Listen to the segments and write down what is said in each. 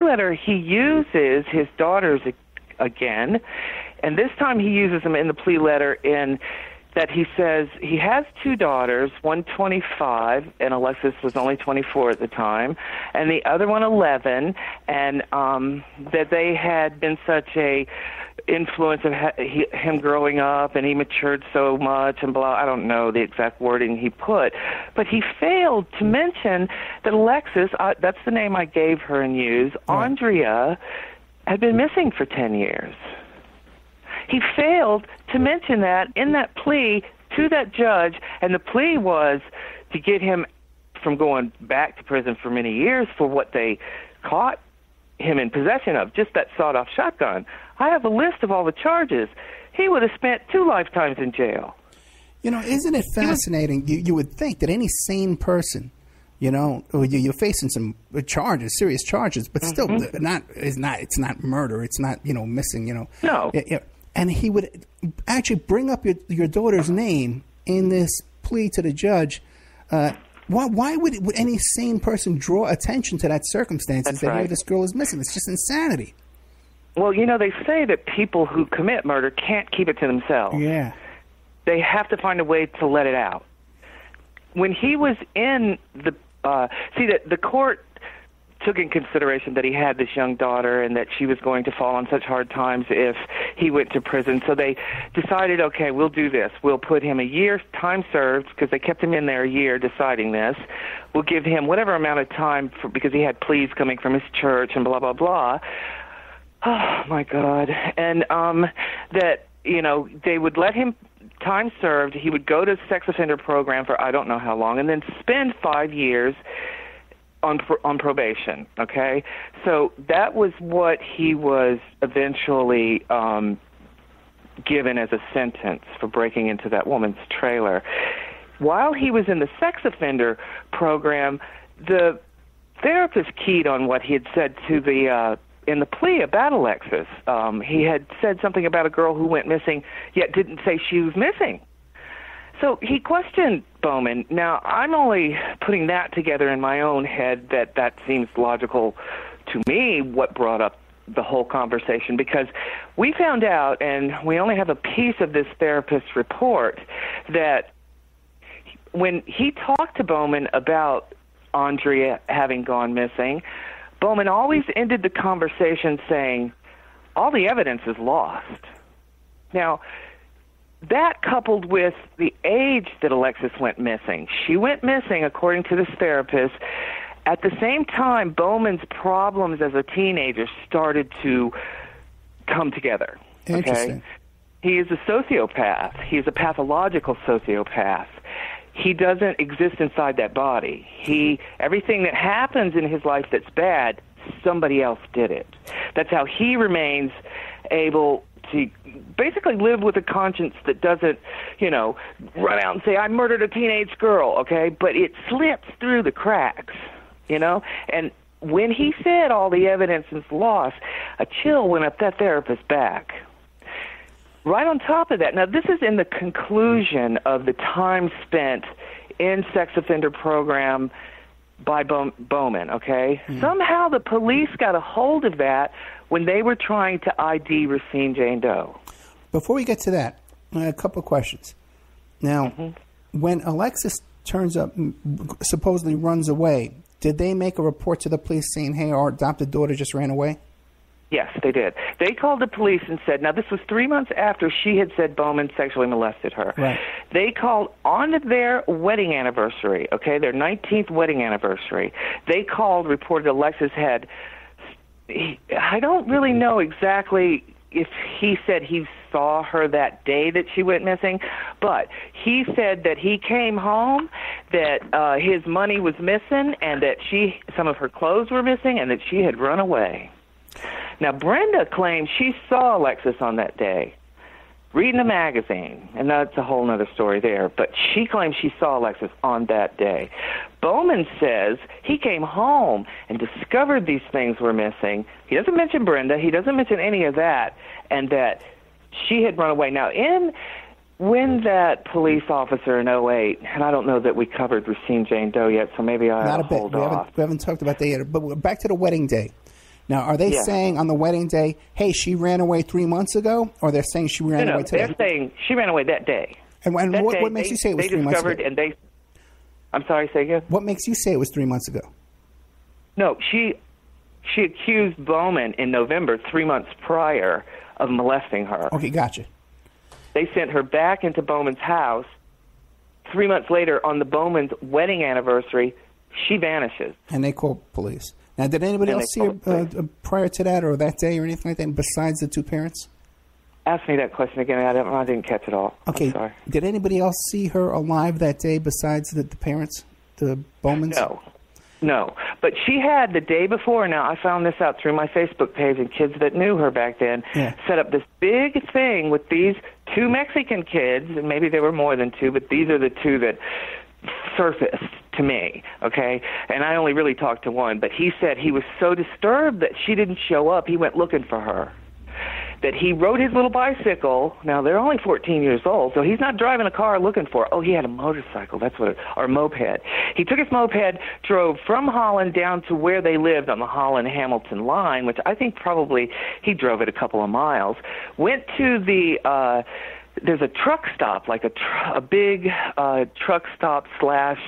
letter, he uses his daughters again, and this time he uses them in the plea letter in that he says he has two daughters, one 25, and Alexis was only 24 at the time, and the other one 11, and that they had been such a influence of him growing up, and he matured so much, and blah, I don't know the exact wording he put, but he failed to mention that Alexis, that's the name I gave her and used, Aundria, had been missing for 10 years. He failed to mention that in that plea to that judge, and the plea was to get him from going back to prison for many years for what they caught him in possession of, just that sawed-off shotgun. I have a list of all the charges. He would have spent 2 lifetimes in jail. You know, isn't it fascinating? You would think that any sane person, you know, you're facing some charges, serious charges, but still, it's not murder. It's not, you know, missing, you know. No. And he would actually bring up your daughter's name in this plea to the judge. Why would any sane person draw attention to that circumstances that hey, this girl is missing? It's just insanity. Well, you know, they say that people who commit murder can't keep it to themselves. Yeah. They have to find a way to let it out. When he was in the the court took in consideration that he had this young daughter and that she was going to fall on such hard times if he went to prison. So they decided, okay, we'll do this. We'll put him a year time served, because they kept him in there a year deciding this. We'll give him whatever amount of time because he had pleas coming from his church and blah, blah, blah. Oh, my God. And that, you know, they would let him time served. He would go to sex offender program for I don't know how long and then spend 5 years on probation, okay? So that was what he was eventually given as a sentence for breaking into that woman's trailer. While he was in the sex offender program, the therapist keyed on what he had said to the in the plea about Alexis. He had said something about a girl who went missing, yet didn't say she was missing. So he questioned Bowman. Now, I'm only putting that together in my own head that seems logical to me, what brought up the whole conversation, because we found out, and we only have a piece of this therapist's report, that when he talked to Bowman about Aundria having gone missing, Bowman always ended the conversation saying, all the evidence is lost. Now, that coupled with the age that Alexis went missing. She went missing, according to this therapist, at the same time Bowman's problems as a teenager started to come together. Interesting. Okay? He is a sociopath. He is a pathological sociopath. He doesn't exist inside that body. Everything that happens in his life that's bad, somebody else did it. That's how he remains able to basically live with a conscience that doesn't, you know, run out and say, I murdered a teenage girl, okay? But it slips through the cracks, you know? And when he said all the evidence is lost, a chill went up that therapist's back. Right on top of that, now this is in the conclusion of the time spent in sex offender program by Bowman, okay? Somehow the police got a hold of that when they were trying to ID Racine Jane Doe. Before we get to that, a couple of questions. Now, when Alexis turns up, supposedly runs away, did they make a report to the police saying, hey, our adopted daughter just ran away? Yes, they did. They called the police and said, now this was 3 months after she had said Bowman sexually molested her. Right. They called on their wedding anniversary, okay, their 19th wedding anniversary. They called, reported Alexis had, I don't really know exactly if he said he saw her that day that she went missing, but he said that he came home, that his money was missing, and that some of her clothes were missing, and that she had run away. Now, Brenda claims she saw Alexis on that day, reading a magazine, and that's a whole other story there, but she claims she saw Alexis on that day. Bowman says he came home and discovered these things were missing. He doesn't mention Brenda. He doesn't mention any of that, and that she had run away. Now, when that police officer in 2008, and I don't know that we covered Racine Jane Doe yet, so maybe I'll hold off. We haven't talked about that yet, but back to the wedding day. Now, are they saying on the wedding day, hey, she ran away 3 months ago, or they're saying she ran away today? They're saying she ran away that day. And what makes you say it was 3 months ago? I'm sorry, say again? What makes you say it was 3 months ago? No, she accused Bowman in November, 3 months prior, of molesting her. Okay, gotcha. They sent her back into Bowman's house. 3 months later, on the Bowman's wedding anniversary, she vanishes. And they call police. Now, did anybody else see her prior to that or that day or anything like that besides the two parents? Ask me that question again. I didn't catch it all. Okay. I'm sorry. Did anybody else see her alive that day besides the parents, the Bowmans? No. But she had the day before. Now, I found this out through my Facebook page, and kids that knew her back then set up this big thing with these two Mexican kids, and maybe there were more than two, but these are the two that surfaced to me, okay? And I only really talked to one, but he said he was so disturbed that she didn't show up, he went looking for her. That he rode his little bicycle. Now, they're only 14 years old, so he's not driving a car looking for her. Oh, he had a motorcycle, or moped. He took his moped, drove from Holland down to where they lived on the Holland-Hamilton line, which I think probably he drove it a couple of miles, went to the... there's a truck stop, like a big truck stop slash,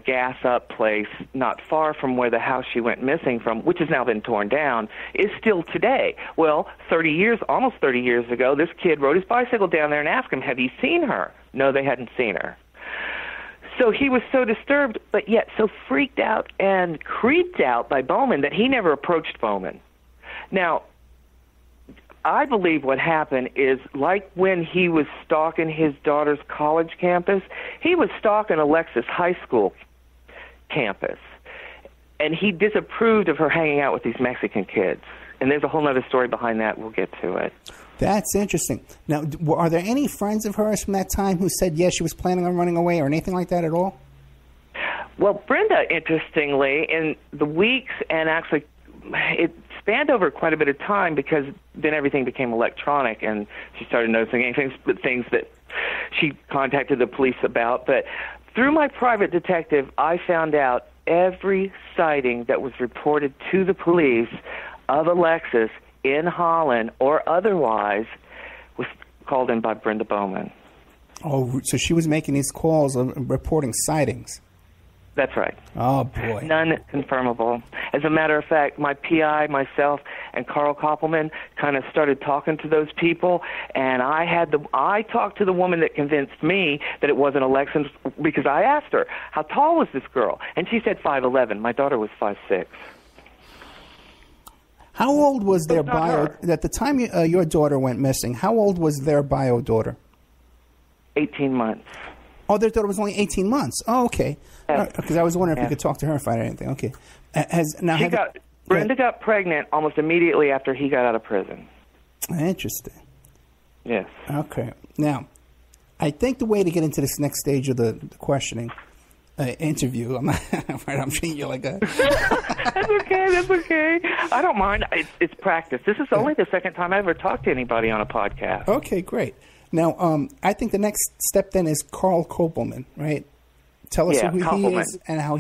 gas up place not far from where the house she went missing from, which has now been torn down, is still today. Well, almost 30 years ago, this kid rode his bicycle down there and asked him, have you seen her? No, they hadn't seen her. So he was so disturbed, but yet so freaked out and creeped out by Bowman that he never approached Bowman. Now, I believe what happened is, like when he was stalking his daughter's college campus, he was stalking Alexis High School campus. And he disapproved of her hanging out with these Mexican kids. And there's a whole other story behind that. We'll get to it. That's interesting. Now, are there any friends of hers from that time who said, yes, she was planning on running away or anything like that at all? Well, Brenda, interestingly, in the weeks, and actually it spanned over quite a bit of time because then everything became electronic and she started noticing things that she contacted the police about. But through my private detective, I found out every sighting that was reported to the police of Alexis in Holland or otherwise was called in by Brenda Bowman. Oh, so she was making these calls and reporting sightings. That's right. Oh, boy. None confirmable. As a matter of fact, my PI, myself, and Carl Koppelman kind of started talking to those people, and I talked to the woman that convinced me that it wasn't Alexis because I asked her, how tall was this girl? And she said 5'11". My daughter was 5'6". How old was their bio? At the time your daughter went missing, how old was their bio daughter? 18 months. Oh, their daughter was only 18 months. Oh, okay. Because I was wondering if you could talk to her and find out anything. Okay. Brenda got pregnant almost immediately after he got out of prison. Interesting. Yes. Okay. Now, I think the way to get into this next stage of the questioning interview, I'm treating you like a... That's okay. I don't mind. It's practice. This is only the second time I ever talked to anybody on a podcast. Okay, great. Now, I think the next step then is Carl Koppelman, right? Tell us who he is and how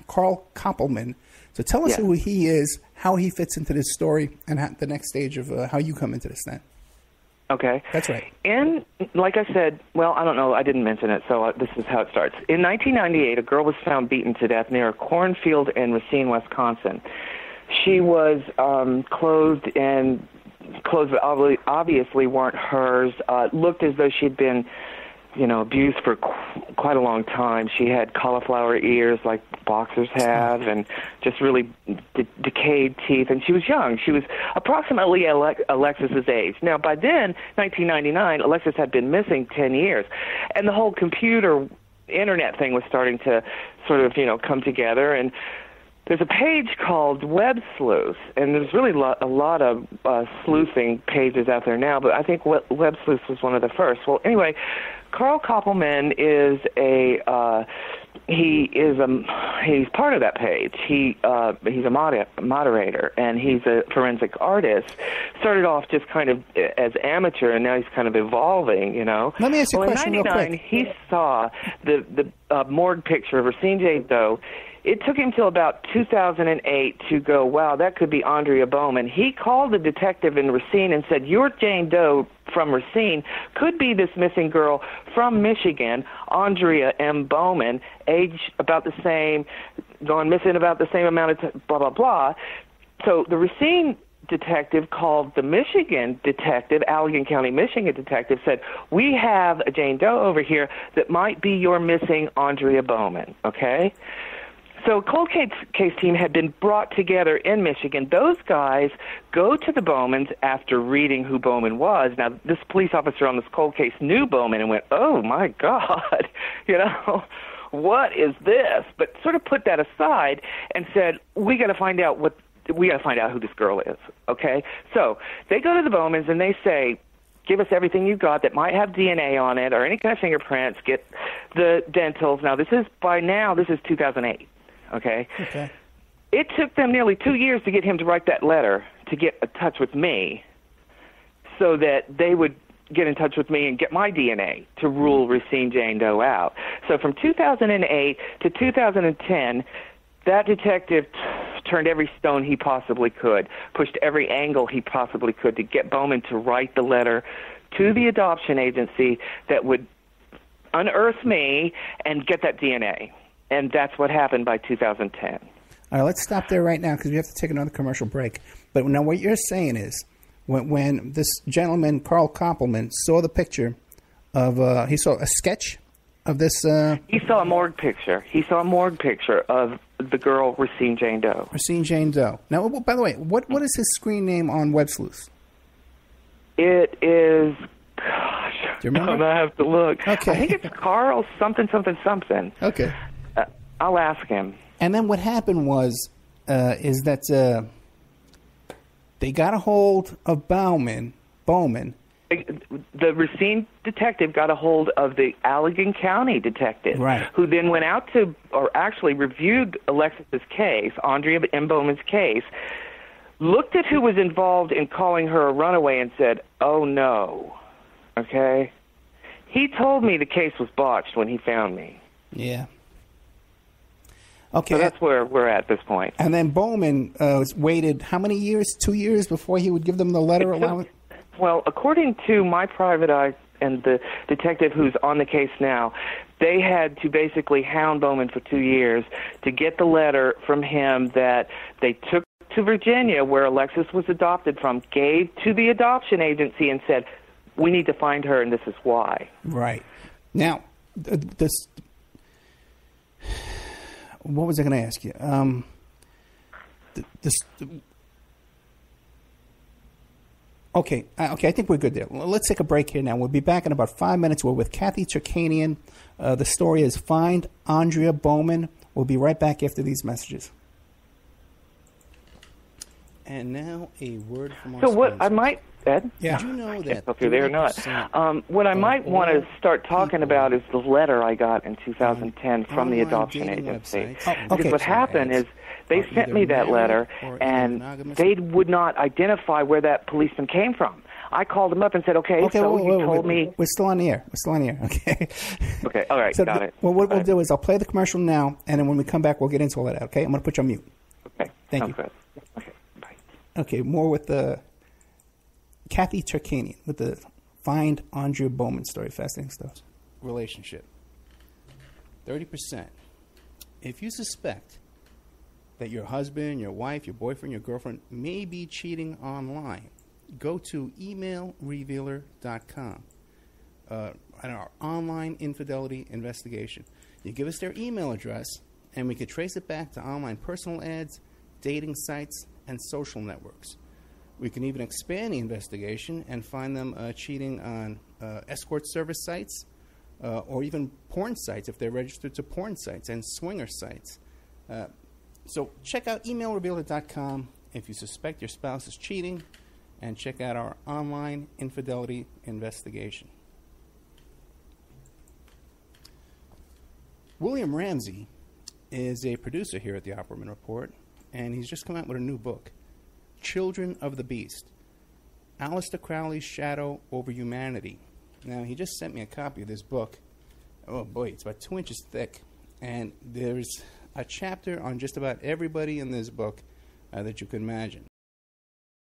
Carl Koppelman. So tell us who he is, how he fits into this story, and the next stage of how you come into this then. Okay. That's right. And like I said, well, I don't know, I didn't mention it, so this is how it starts. In 1998, a girl was found beaten to death near a cornfield in Racine, Wisconsin. She was clothed in clothes that obviously weren't hers. Looked as though she'd been, abused for quite a long time. She had cauliflower ears like boxers have and just really decayed teeth. And she was young. She was approximately Alexis's age. Now, by then, 1999, Alexis had been missing 10 years. And the whole internet thing was starting to sort of, come together. And there's a page called Web Sleuth, and there's really a lot of sleuthing pages out there now, but I think Web Sleuth was one of the first. Well, anyway, Carl Koppelman is he's part of that page. He's a moderator, and he's a forensic artist. Started off just kind of as amateur, and now he's kind of evolving, Let me ask you a question real quick. In 1999, he saw the morgue picture of Racine Jane Doe It took him till about 2008 to go, wow, that could be Aundria Bowman. He called the detective in Racine and said, your Jane Doe from Racine could be this missing girl from Michigan, Aundria M Bowman, age about the same, gone missing about the same amount of time, blah, blah, blah. So the Racine detective called the Michigan detective, Allegan County, Michigan detective, said, we have a Jane Doe over here that might be your missing Aundria Bowman, okay? So cold case team had been brought together in Michigan. Those guys go to the Bowmans after reading who Bowman was. Now, this police officer on this cold case knew Bowman and went, oh, my God, what is this? But sort of put that aside and said, we got to find out who this girl is, okay? So they go to the Bowmans and they say, give us everything you got that might have DNA on it or any kind of fingerprints, get the dentals. Now, this is 2008, okay? Okay. It took them nearly 2 years to get him to write that letter to get in touch with me so that they would get in touch with me and get my DNA to rule Racine Jane Doe out. So from 2008 to 2010, that detective turned every stone he possibly could, pushed every angle he possibly could to get Bowman to write the letter to the adoption agency that would unearth me and get that DNA. And that's what happened by 2010. All right, let's stop there right now because we have to take another commercial break. But now what you're saying is when this gentleman, Carl Koppelman, saw the picture of, he saw a sketch of this. He saw a morgue picture. He saw a morgue picture of the girl, Racine Jane Doe. Racine Jane Doe. Now, by the way, what is his screen name on Web Sleuths? It is, gosh, do you remember? I have to look. Okay. I think it's Carl something. Okay. I'll ask him. And then what happened was, is that they got a hold of Bowman. The Racine detective got a hold of the Allegan County detective, right, who then went out to, or actually reviewed Alexis's case, Aundria M Bowman's case, looked at who was involved in calling her a runaway and said, oh, no, okay? He told me the case was botched when he found me. Yeah. Okay. So that's where we're at this point. And then Bowman waited how many years? 2 years before he would give them the letter allowing? Well, according to my private eye and the detective who's on the case now, they had to basically hound Bowman for 2 years to get the letter from him that they took to Virginia, where Alexis was adopted from, gave to the adoption agency and said, we need to find her and this is why. Right. Now, this... What was I going to ask you? Okay, I think we're good there. Let's take a break here now. We'll be back in about 5 minutes. We're with Kathy Turkanian. The story is Find Aundria Bowman. We'll be right back after these messages. And now a word from our So what sponsor. I might, Ed? Yeah. Did you know that? If you're there or not. What I might want to start talking about is the letter I got in 2010 from the adoption agency. Because what happened is they sent me that letter, and they would not identify where that policeman came from. I called him up and said, okay, so you told me... We're still on the air. Okay. Okay, all right, got it. Well, what we'll do is I'll play the commercial now, and then when we come back, we'll get into all that, okay? I'm going to put you on mute. Okay, Thank you. Good. Okay, bye. Okay, more with Kathy Turkanian with the Find Aundria Bowman story. Fascinating stuff. Relationship. 30%. If you suspect that your husband, your wife, your boyfriend, your girlfriend may be cheating online, go to emailrevealer.com and our online infidelity investigation. You give us their email address, and we can trace it back to online personal ads, dating sites, and social networks. We can even expand the investigation and find them cheating on escort service sites or even porn sites if they're registered to porn sites and swinger sites. So check out emailrevealer.com if you suspect your spouse is cheating, and check out our online infidelity investigation. William Ramsey is a producer here at the Opperman Report, and he's just come out with a new book, Children of the Beast, Aleister Crowley's Shadow Over Humanity. Now, he just sent me a copy of this book. Oh, boy, it's about 2 inches thick, and there's a chapter on just about everybody in this book that you can imagine.